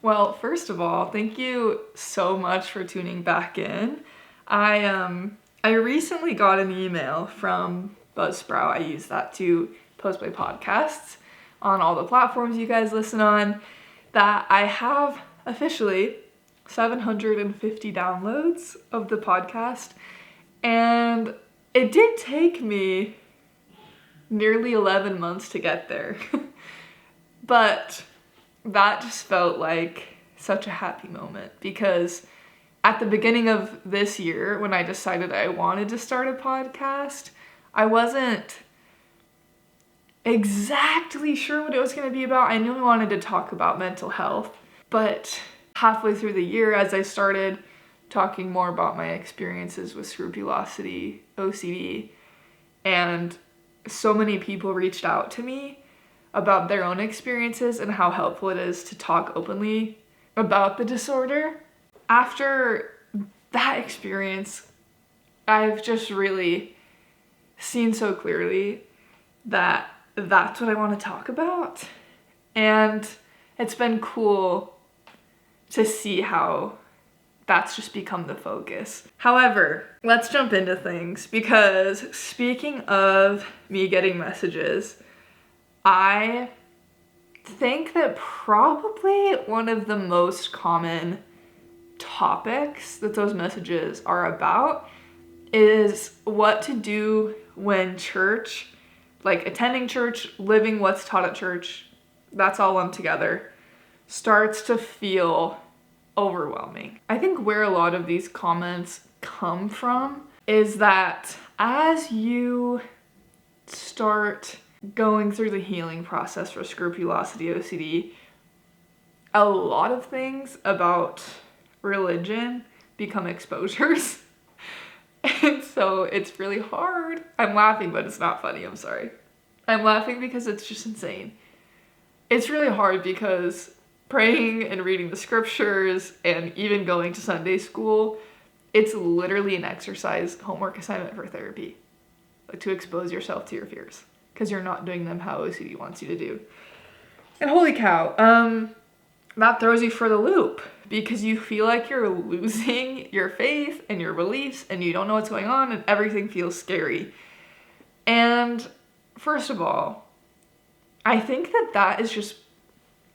Well, first of all, thank you so much for tuning back in. I recently got an email from Buzzsprout. I use that to post my podcasts on all the platforms you guys listen on, that I have officially 750 downloads of the podcast. And it did take me nearly 11 months to get there. But that just felt like such a happy moment, because at the beginning of this year, when I decided I wanted to start a podcast, I wasn't exactly sure what it was going to be about. I knew I wanted to talk about mental health, but halfway through the year, as I started talking more about my experiences with Scrupulosity OCD, and so many people reached out to me about their own experiences and how helpful it is to talk openly about the disorder. After that experience, I've just really seen so clearly that that's what I want to talk about. And it's been cool to see how that's just become the focus. However, let's jump into things, because speaking of me getting messages, I think that probably one of the most common topics that those messages are about is what to do when church, like attending church, living what's taught at church, that's all lumped together, starts to feel overwhelming. I think where a lot of these comments come from is that as you start going through the healing process for Scrupulosity OCD, a lot of things about religion become exposures. And so it's really hard. I'm laughing, but it's not funny. I'm sorry. I'm laughing because it's just insane. It's really hard because praying and reading the scriptures and even going to Sunday school, it's literally an exercise homework assignment for therapy, like to expose yourself to your fears, because you're not doing them how OCD wants you to do. And holy cow, that throws you for the loop, because you feel like you're losing your faith and your beliefs, and you don't know what's going on, and everything feels scary. And first of all, I think that is just,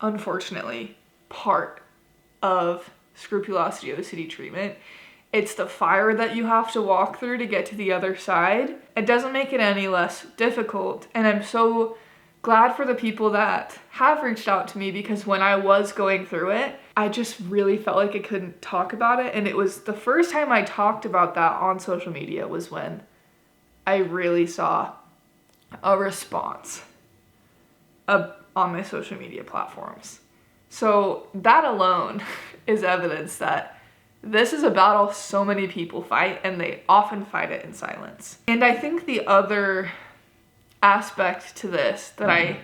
unfortunately, part of Scrupulosity OCD treatment. It's the fire that you have to walk through to get to the other side. It doesn't make it any less difficult. And I'm so glad for the people that have reached out to me, because when I was going through it, I just really felt like I couldn't talk about it. And it was the first time I talked about that on social media was when I really saw a response on my social media platforms. So that alone is evidence that this is a battle so many people fight, and they often fight it in silence. And I think the other aspect to this that I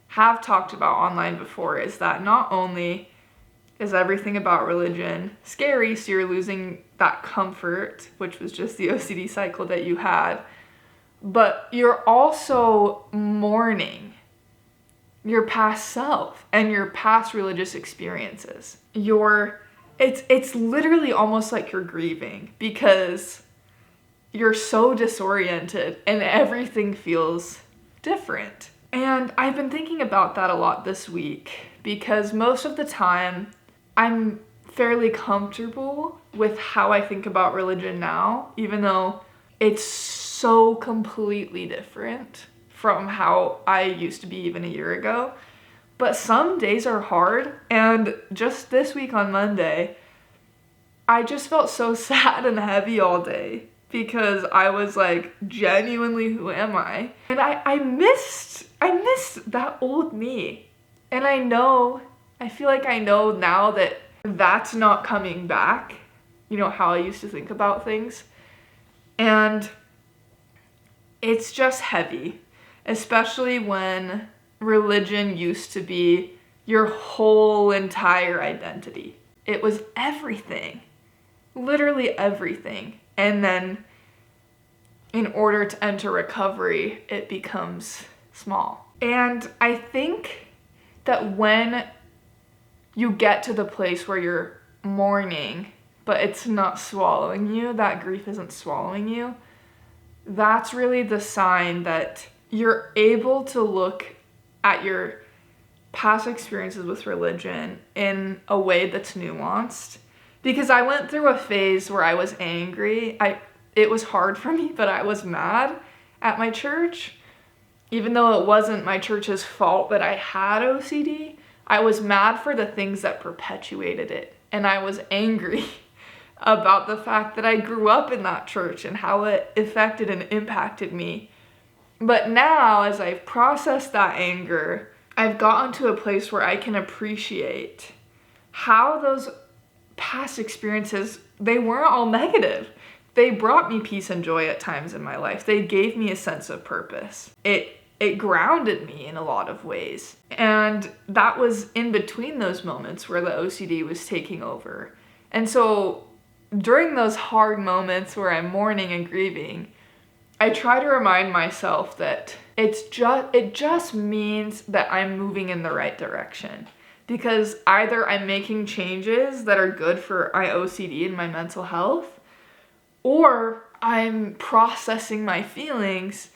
have talked about online before is that not only is everything about religion scary, so you're losing that comfort, which was just the OCD cycle that you had, but you're also mourning your past self and your past religious experiences. It's literally almost like you're grieving, because you're so disoriented and everything feels different. And I've been thinking about that a lot this week, because most of the time I'm fairly comfortable with how I think about religion now, even though it's so completely different from how I used to be even a year ago. But some days are hard, and just this week on Monday, I just felt so sad and heavy all day, because I was like, genuinely, who am I? And I missed that old me. And I feel like I know now that that's not coming back, how I used to think about things. And it's just heavy, especially when religion used to be your whole entire identity. It was everything, literally everything. And then in order to enter recovery, it becomes small. And I think that when you get to the place where you're mourning, but it's not swallowing you, that grief isn't swallowing you, that's really the sign that you're able to look at your past experiences with religion in a way that's nuanced. Because I went through a phase where I was angry. It was hard for me, but I was mad at my church. Even though it wasn't my church's fault that I had OCD, I was mad for the things that perpetuated it. And I was angry about the fact that I grew up in that church and how it affected and impacted me. But now, as I've processed that anger, I've gotten to a place where I can appreciate how those past experiences, they weren't all negative. They brought me peace and joy at times in my life. They gave me a sense of purpose. It grounded me in a lot of ways. And that was in between those moments where the OCD was taking over. And so during those hard moments where I'm mourning and grieving, I try to remind myself that it just means that I'm moving in the right direction. Because either I'm making changes that are good for my OCD and my mental health, or I'm processing my feelings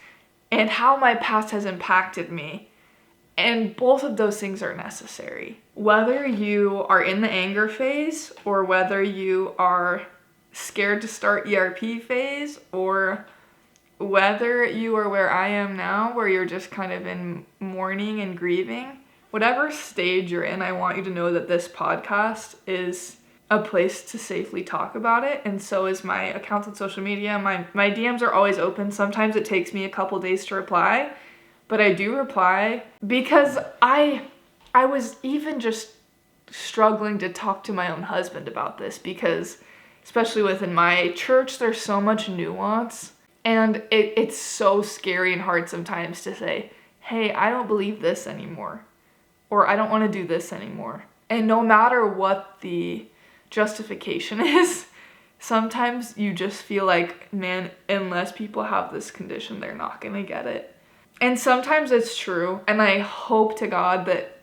and how my past has impacted me. And both of those things are necessary. Whether you are in the anger phase, or whether you are scared to start ERP phase, or whether you are where I am now, where you're just kind of in mourning and grieving, whatever stage you're in, I want you to know that this podcast is a place to safely talk about it. And so is my accounts on social media. My DMs are always open. Sometimes it takes me a couple days to reply, but I do reply because I was even just struggling to talk to my own husband about this, because especially within my church, there's so much nuance, and it's so scary and hard sometimes to say, hey, I don't believe this anymore, or I don't want to do this anymore. And no matter what the justification is, sometimes you just feel like, man, unless people have this condition, they're not gonna get it. And sometimes it's true, and I hope to God that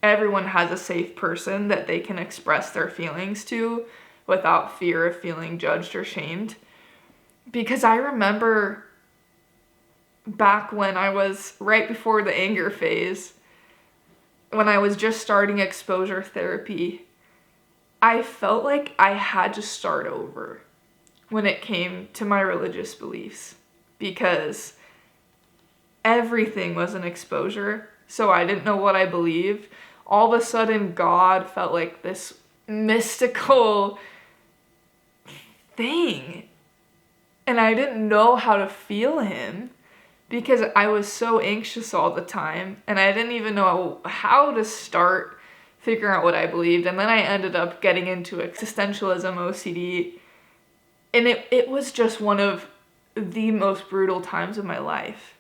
everyone has a safe person that they can express their feelings to without fear of feeling judged or shamed. Because I remember back when I was right before the anger phase, when I was just starting exposure therapy, I felt like I had to start over when it came to my religious beliefs, because everything was an exposure, so I didn't know what I believed. All of a sudden, God felt like this mystical thing, and I didn't know how to feel him because I was so anxious all the time, and I didn't even know how to start figuring out what I believed. And then I ended up getting into existentialism OCD, and it was just one of the most brutal times of my life.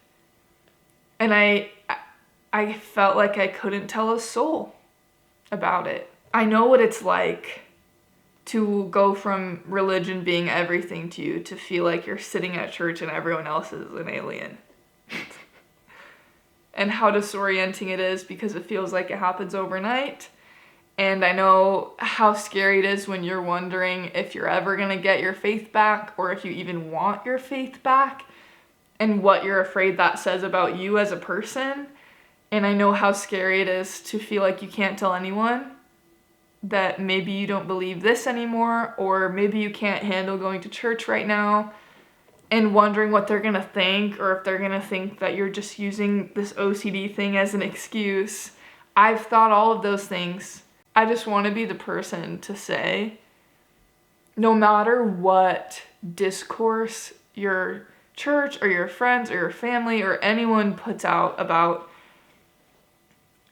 And I felt like I couldn't tell a soul about it. I know what it's like to go from religion being everything to you to feel like you're sitting at church and everyone else is an alien. And how disorienting it is, because it feels like it happens overnight. And I know how scary it is when you're wondering if you're ever going to get your faith back, or if you even want your faith back, and what you're afraid that says about you as a person. And I know how scary it is to feel like you can't tell anyone that maybe you don't believe this anymore, or maybe you can't handle going to church right now, and wondering what they're gonna think, or if they're gonna think that you're just using this OCD thing as an excuse. I've thought all of those things. I just want to be the person to say, no matter what discourse your church or your friends or your family or anyone puts out about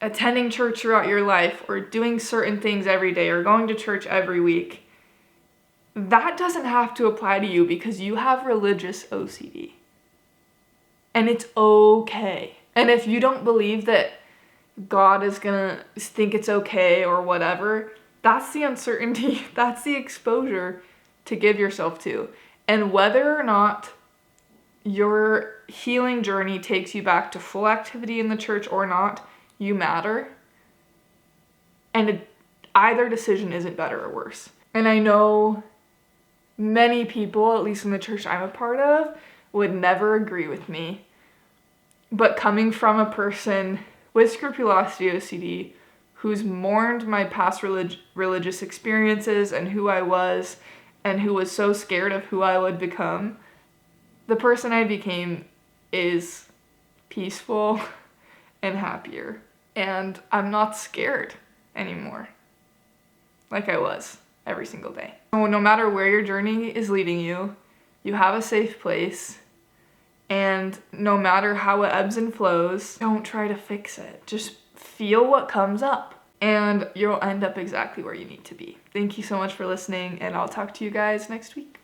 attending church throughout your life, or doing certain things every day, or going to church every week, that doesn't have to apply to you, because you have religious OCD. And it's okay. And if you don't believe that God is gonna think it's okay or whatever, that's the uncertainty, that's the exposure to give yourself to. And whether or not your healing journey takes you back to full activity in the church or not, you matter. And either decision isn't better or worse. And I know many people, at least in the church I'm a part of, would never agree with me. But coming from a person with scrupulosity OCD who's mourned my past religious experiences and who I was, and who was so scared of who I would become, the person I became is peaceful and happier. And I'm not scared anymore like I was every single day. So no matter where your journey is leading you, you have a safe place. And no matter how it ebbs and flows, don't try to fix it. Just feel what comes up and you'll end up exactly where you need to be. Thank you so much for listening, and I'll talk to you guys next week.